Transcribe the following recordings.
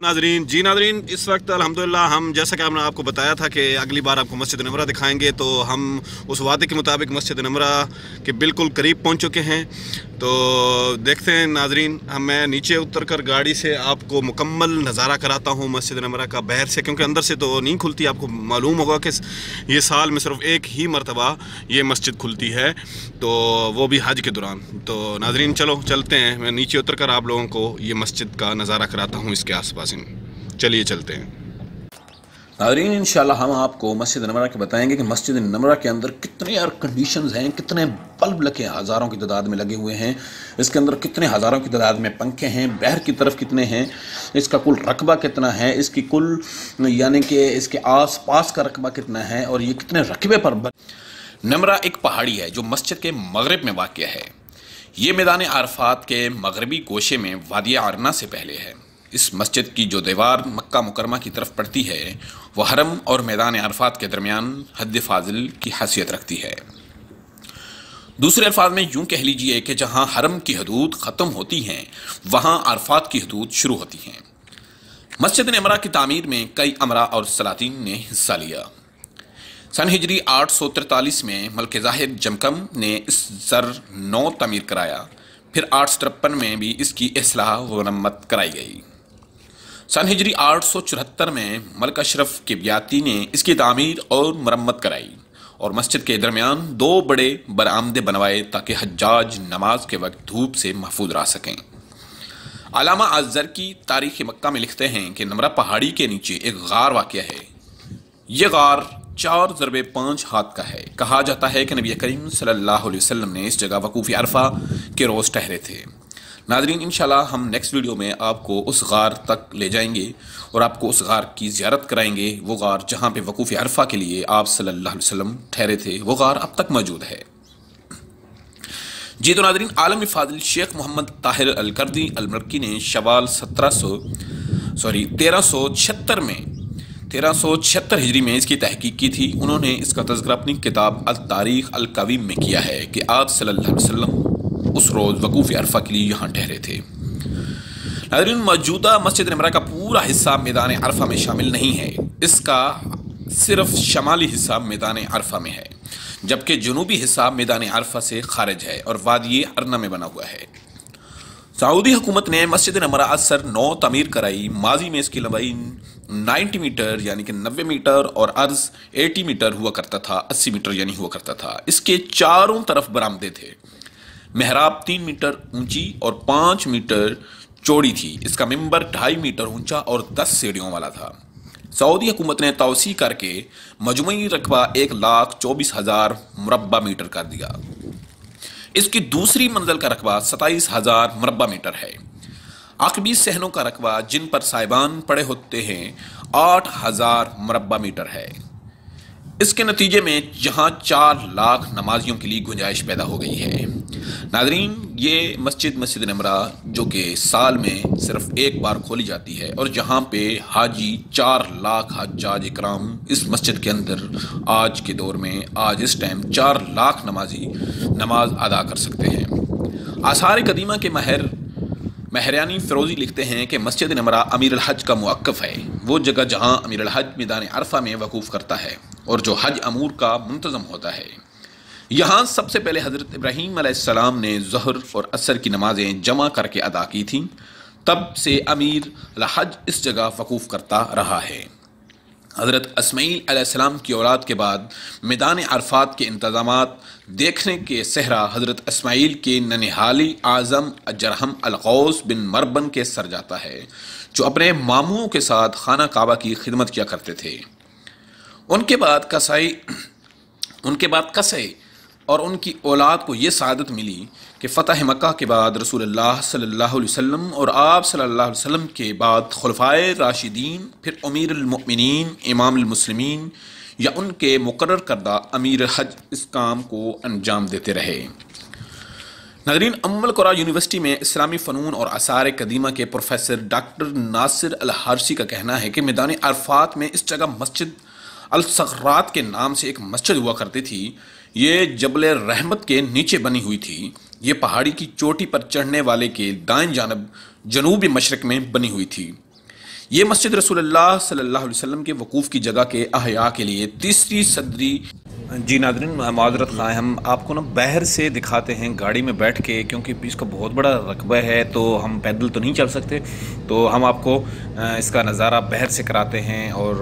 नाजरीन इस वक्त अल्हम्दुलिल्लाह हम जैसा कि हमने आपको बताया था कि अगली बार आपको मस्जिद नमरा दिखाएंगे, तो हम उस वादे के मुताबिक मस्जिद नमरा के बिल्कुल करीब पहुंच चुके हैं। तो देखते हैं नाजरीन, मैं नीचे उतरकर गाड़ी से आपको मुकम्मल नज़ारा कराता हूं मस्जिद नमरा का बाहर से, क्योंकि अंदर से तो नहीं खुलती। आपको मालूम होगा कि ये साल में सिर्फ एक ही मरतबा ये मस्जिद खुलती है, तो वो भी हज के दौरान। तो नाजरीन चलो चलते हैं, मैं नीचे उतर कर आप लोगों को ये मस्जिद का नज़ारा कराता हूँ इसके आसपास। चलिए चलते हैं नाज़रीन। इंशाल्लाह हम आपको मस्जिद नमरा के बताएंगे कि मस्जिद नमरा के अंदर कितने एयर कंडीशंस हैं, कितने बल्ब लगे हज़ारों की तादाद में लगे हुए हैं, इसके अंदर कितने हज़ारों की तादाद में पंखे हैं, बाहर की तरफ कितने हैं, इसका कुल रकबा कितना है, इसकी कुल यानी कि इसके आस पास का रकबा कितना है, और ये कितने रकबे पर नमरा एक पहाड़ी है जो मस्जिद के मगरब में वाक़या है। ये मैदान अरफात के मगरबी गोशे में वादी अरना से पहले है। इस मस्जिद की जो दीवार मक्का मुकरमा की तरफ पड़ती है वह हरम और मैदान अरफात के दरमियान हद फाजिल की हैसियत रखती है। दूसरे अल्फाज में यूं कह लीजिए कि जहां हरम की हदूद ख़त्म होती हैं वहां अरफात की हदूद शुरू होती हैं। मस्जिद नमरा की तामीर में कई अमरा और सलातीन ने हिस्सा लिया। सन हिजरी 843 में मलिक ज़ाहिर जमकम ने इस ज़र नौ तामीर कराया। फिर 853 में भी इसकी इस्लाह व मरम्मत कराई गई। सन हिजरी 874 में मलिक अशरफ किबियाती ने इसकी तामीर और मरम्मत कराई और मस्जिद के दरमियान दो बड़े बरामदे बनवाए ताकि हज्जाज नमाज के वक्त धूप से महफूज रह सकें। अलामा अज़्ज़र की तारीख़ मक्का में लिखते हैं कि नमरा पहाड़ी के नीचे एक गार वाक़या है। ये गार 4 × 5 हाथ का है। कहा जाता है कि नबी करीम सल्लल्लाहु अलैहि वसल्लम ने इस जगह वकूफ़ अरफा के रोज़ ठहरे थे। नाज़रीन इंशाल्लाह हम नेक्स्ट वीडियो में आपको उस गार तक ले जाएंगे और आपको उस गार की ज़ियारत कराएंगे। वो गार जहाँ पे वकूफ़ अरफा के लिए आप सल्लल्लाहु अलैहि वसल्लम ठहरे थे, वो गार अब तक मौजूद है। जी तो नाज़रीन, आलम फाजिल शेख मोहम्मद ताहिर अल-कर्दी अल-मक्की ने शवाल 1376 हिजरी में इसकी तहकीक की थी। उन्होंने इसका तज़किरा अपनी किताब अल-तारीख़ अल-कवीम में किया है कि आप सल्लल्लाहु अलैहि वसल्लम उस रोज़ वकूफ़ अरफा के लिए यहाँ ठहरे थे। नाज़रीन, मौजूदा मस्जिद नमरा का पूरा हिस्सा मैदान अरफा में शामिल नहीं है। इसका सिर्फ शमाली हिस्सा मैदान अरफा में है, जबकि जनूबी हिस्सा मैदान अरफा से खारिज है और वादी अरना में बना हुआ है। सऊदी हुकूमत ने मस्जिद नमरा असर 9 तामीर कराई। माजी में इसकी लंबाई 90 मीटर यानी कि 90 मीटर और अर्ज 80 मीटर हुआ करता था, 80 मीटर यानी हुआ करता था। इसके चारों तरफ बरामदे थे। मेहराब 3 मीटर ऊंची और 5 मीटर चौड़ी थी। इसका मिंबर 2.5 मीटर ऊंचा और 10 सीढ़ियों वाला था। सऊदी हुकूमत ने तौसी करके मजमूई रकबा 1,24,000 मुरब्बा मीटर कर दिया। इसकी दूसरी मंजिल का रकबा 27,000 मुरब्बा मीटर है। आकबी सहनों का रकबा जिन पर साइबान पड़े होते हैं 8,000 मुरब्बा मीटर है। इसके नतीजे में जहां 4 लाख नमाजियों के लिए गुंजाइश पैदा हो गई है। नाज़रीन, ये मस्जिद नमरा जो कि साल में सिर्फ एक बार खोली जाती है और जहां पे हाजी 4 लाख हज्जाज इकराम इस मस्जिद के अंदर आज के दौर में आज इस टाइम 4 लाख नमाजी नमाज अदा कर सकते हैं। आसार कदीमा के महरियानी फ़िरोज़ी लिखते हैं कि मस्जिद नमरा अमीर अल हज का मुअक्कफ़ है, वो जगह जहां अमीर अल हज मैदान अरफा में वकूफ़ करता है और जो हज अमूर का मुंतज़म होता है। यहाँ सबसे पहले हज़रत इब्राहीम अलैहिस्सलाम ने ज़हर और असर की नमाज़ें जमा करके अदा की थीं। तब से अमीर अल हज इस जगह वकूफ़ करता रहा है। हज़रत इस्माईल अलैहिस्सलाम की औलाद के बाद मैदान अरफात के इंतज़ामात देखने के सहरा हज़रत इस्माईल के ननिहाली आज़म जरहम अल-गौस बिन मरबन के सर जाता है, जो अपने मामूओं के साथ खाना काबा की खिदमत किया करते थे। उनके बाद कसई और उनकी औलाद को ये सआदत मिली कि फ़तह मक्का के बाद रसूलुल्लाह सल्लल्लाहु अलैहि वसल्लम और आप सल्लल्लाहु अलैहि वसल्लम के बाद खुलफ़ाए राशिदीन, फिर अमीरुल मुमिनीन, इमामुल मुस्लिमीन या उनके मुकर्रर करदा अमीर हज इस काम को अंजाम देते रहे। नाज़रीन, उम्मुल कुरा यूनिवर्सिटी में इस्लामी फ़नून और आसार कदीमा के प्रोफेसर डॉक्टर नासिर अल हारसी का कहना है कि मैदान अरफात में इस जगह मस्जिद अल सग़रात के नाम से एक मस्जिद हुआ करती थी। ये जबल रहमत के नीचे बनी हुई थी। ये पहाड़ी की चोटी पर चढ़ने वाले के दाएं जानब जनूब मशरक़ में बनी हुई थी। یہ مسجد رسول اللہ صلی اللہ علیہ وسلم کے وقوف کی جگہ کے احیاء کے لیے تیسری صدری۔ جی ناظرین، معذرت خواہ، ہم آپ کو باہر سے دکھاتے ہیں گاڑی میں بیٹھ کے، کیونکہ اس کا بہت بڑا رقبہ ہے تو ہم پیدل تو نہیں چل سکتے، تو ہم آپ کو اس کا نظارہ باہر سے کراتے ہیں اور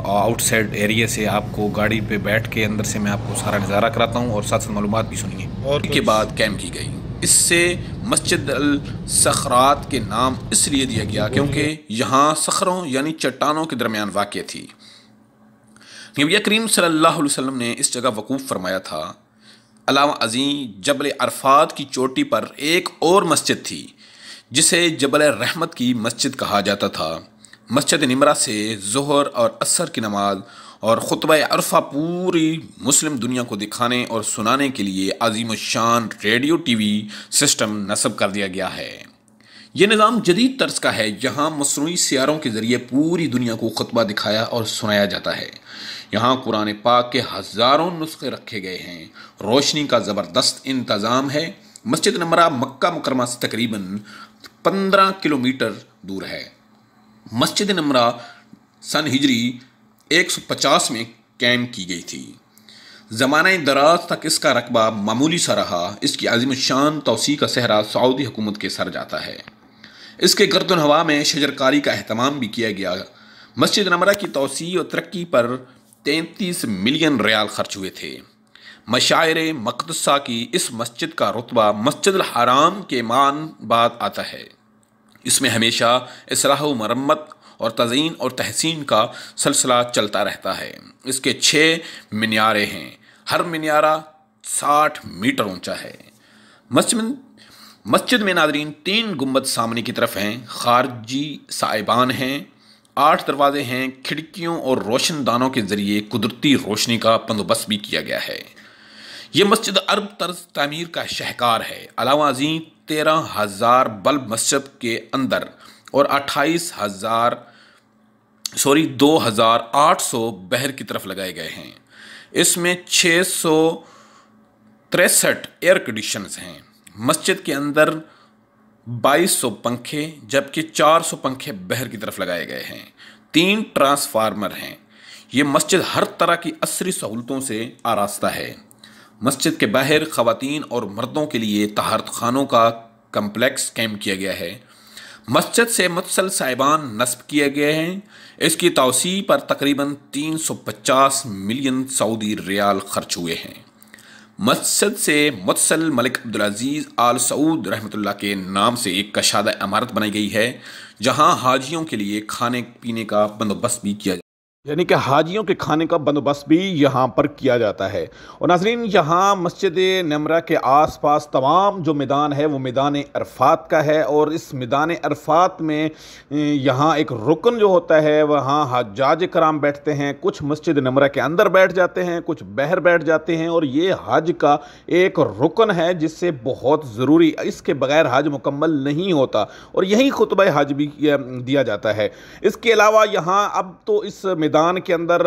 آؤٹ سائڈ ایریا سے آپ کو گاڑی پہ بیٹھ کے اندر سے میں آپ کو سارا نظارہ کراتا ہوں اور ساتھ ساتھ معلومات بھی سنیے۔ اور کے بعد قائم کی گئی۔ اس سے مسجد الصخرات کے نام اس لیے دیا گیا کیونکہ یہاں صخروں یعنی چٹانوں کے درمیان واقع تھی۔ نبی کریم صلی اللہ علیہ وسلم نے اس جگہ وقوف فرمایا تھا۔ علاوہ ازیں جبل عرفات کی چوٹی پر ایک اور مسجد تھی جسے جبل رحمت کی مسجد کہا جاتا تھا۔ مسجد نمرہ سے ظہر اور عصر کی نماز اور خطبہ عرفہ پوری مسلم دنیا کو دکھانے اور سنانے کے لیے عظیم الشان ریڈیو ٹی وی سسٹم نصب کر دیا گیا ہے۔ یہ نظام جدید طرز کا ہے، یہاں مصنوعی سیاروں کے ذریعے پوری دنیا کو خطبہ دکھایا اور سنایا جاتا ہے۔ یہاں قرآن پاک کے ہزاروں نسخے رکھے گئے ہیں۔ روشنی کا زبردست انتظام ہے۔ مسجد نمرہ مکہ مکرمہ سے تقریباً 15 کلومیٹر دور ہے۔ مسجد نمرہ سن ہجری 150 میں قائم کی گئی تھی۔ زمانہ دراز تک اس کا رقبہ معمولی سا رہا۔ اس کی عظیم الشان توسیع کا صحرا سعودی حکومت کے سر جاتا ہے۔ اس کے گرد و نواح میں شجرکاری کا اہتمام بھی کیا گیا۔ مسجد نمرہ کی توسیع اور ترقی پر 33 ملین ریال خرچ ہوئے تھے۔ مشاعر مقدسہ کی اس مسجد کا رتبہ مسجد الحرام کے مان بعد آتا ہے۔ اس میں ہمیشہ اصلاح و مرمت اور تزئین اور تحسین کا سلسلہ چلتا رہتا ہے۔ اس کے 6 مینارے ہیں، ہر مینارہ 60 میٹر اونچا ہے۔ مسجد میں ناظرین 3 گنبد سامنے کی طرف ہیں، خارجی صائبان ہیں، 8 دروازے ہیں۔ کھڑکیوں اور روشن دانوں کے ذریعے قدرتی روشنی کا بندوبست بھی کیا گیا ہے۔ یہ مسجد عرب طرز تعمیر کا شاہکار ہے۔ علاوہ ازیں 13,000 بلب مسجد کے اندر اور 2,800 باہر کی طرف لگائے گئے ہیں۔ اس میں 663 ایئر کنڈیشنز ہیں۔ مسجد کے اندر 2200 پنکھے جبکہ 400 پنکھے باہر کی طرف لگائے گئے ہیں۔ 3 ٹرانسفارمر ہیں۔ یہ مسجد ہر طرح کی عصری سہولتوں سے آراستہ ہے۔ مسجد کے باہر خواتین اور مردوں کے لیے طہارت خانوں کا کمپلیکس قائم کیا گیا ہے۔ مسجد سے متصل صائبان نصب کیے گئے ہیں۔ اس کی توسیع پر تقریباً 350 ملین سعودی ریال خرچ ہوئے ہیں۔ مسجد سے متصل ملک عبدالعزیز آل سعود رحمۃ اللہ کے نام سے ایک کشادہ عمارت بنائی گئی ہے جہاں حاجیوں کے لیے کھانے پینے کا بندوبست بھی کیا جاتا ہے، یعنی کہ حاجیوں کے کھانے کا بندوبست بھی یہاں پر کیا جاتا ہے۔ اور ناظرین، یہاں مسجد نمرہ کے آس پاس تمام جو میدان ہے وہ میدان عرفات کا ہے، اور اس میدان عرفات میں یہاں ایک رکن جو ہوتا ہے وہاں حجاج کرام بیٹھتے ہیں۔ کچھ مسجد نمرہ کے اندر بیٹھ جاتے ہیں، کچھ باہر بیٹھ جاتے ہیں، اور یہ حج کا ایک رکن ہے جس سے بہت ضروری، اس کے بغیر حج مکمل نہیں ہوتا، اور یہی خطبہ حج بھی دیا جاتا ہے۔ اس کے علاوہ یہاں اب تو اس میدان کے اندر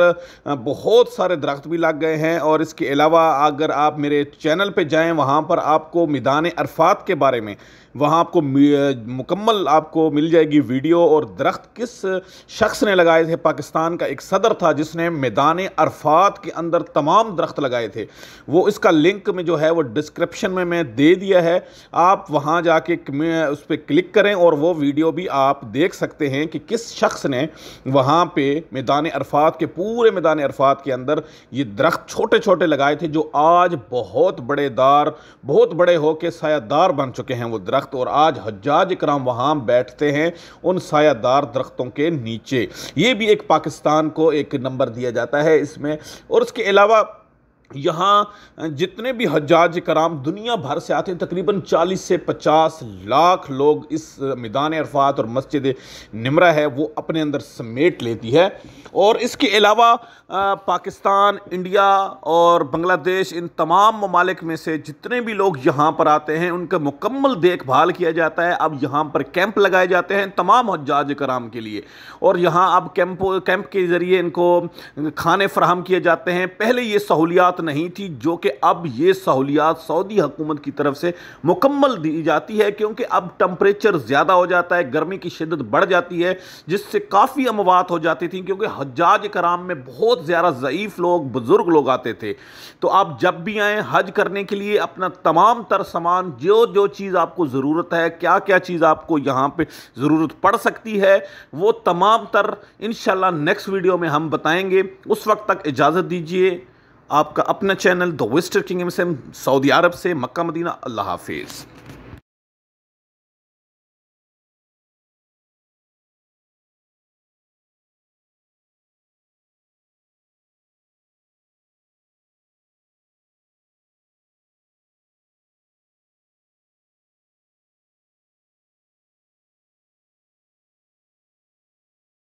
بہت سارے درخت بھی لگ گئے ہیں، اور اس کے علاوہ اگر آپ میرے چینل پہ جائیں وہاں پر آپ کو میدان عرفات کے بارے میں وہاں آپ کو مکمل آپ کو مل جائے گی ویڈیو، اور درخت کس شخص نے لگائے تھے۔ پاکستان کا ایک صدر تھا جس نے میدان عرفات کے اندر تمام درخت لگائے تھے، وہ اس کا لنک میں جو ہے وہ ڈسکرپشن میں دے دیا ہے، آپ وہاں جا کے اس پہ کلک کریں اور وہ ویڈیو بھی آپ دیکھ سکتے ہیں کہ کس شخص نے وہاں پہ میدان عرفات کے پورے میدان عرفات کے اندر یہ درخت چھوٹے چھوٹے لگائے تھے، جو آج بہت بڑے ہو کے سایہ دار بن چکے ہیں وہ درخت، اور آج حجاج کرام وہاں بیٹھتے ہیں ان سایہ دار درختوں کے نیچے۔ یہ بھی ایک پاکستان کو ایک نمبر دیا جاتا ہے اس میں۔ اور اس کے علاوہ یہاں جتنے بھی حجاج کرام دنیا بھر سے آتے ہیں، تقریباً 40 سے 50 لاکھ لوگ اس میدان عرفات اور مسجد نمرہ ہے وہ اپنے اندر سمیٹ لیتی ہے۔ اور اس کے علاوہ پاکستان، انڈیا اور بنگلہ دیش، ان تمام ممالک میں سے جتنے بھی لوگ یہاں پر آتے ہیں ان کا مکمل دیکھ بھال کیا جاتا ہے۔ اب یہاں پر کیمپ لگائے جاتے ہیں تمام حجاج کرام کے لیے، اور یہاں اب کیمپ کے ذریعے ان کو کھانے فراہم کیے جاتے ہیں۔ پہلے یہ سہولیات نہیں تھی، جو کہ اب یہ سہولیات سعودی حکومت کی طرف سے مکمل دی جاتی ہے، کیونکہ اب ٹمپریچر زیادہ ہو جاتا ہے، گرمی کی شدت بڑھ جاتی ہے، جس سے کافی اموات ہو جاتی تھیں، کیونکہ حجاج کرام میں بہت زیادہ ضعیف لوگ، بزرگ لوگ آتے تھے۔ تو آپ جب بھی آئیں حج کرنے کے لیے اپنا تمام تر سامان، جو چیز آپ کو ضرورت ہے، کیا چیز آپ کو یہاں پہ ضرورت پڑ سکتی ہے، وہ تمام تر انشاءاللہ نیکسٹ ویڈیو میں ہم بتائیں گے۔ اس وقت تک اجازت دیجیے، آپ کا اپنا چینل دی وزٹر کنگڈم سے، سعودی عرب سے، مکہ مدینہ۔ اللہ حافظ۔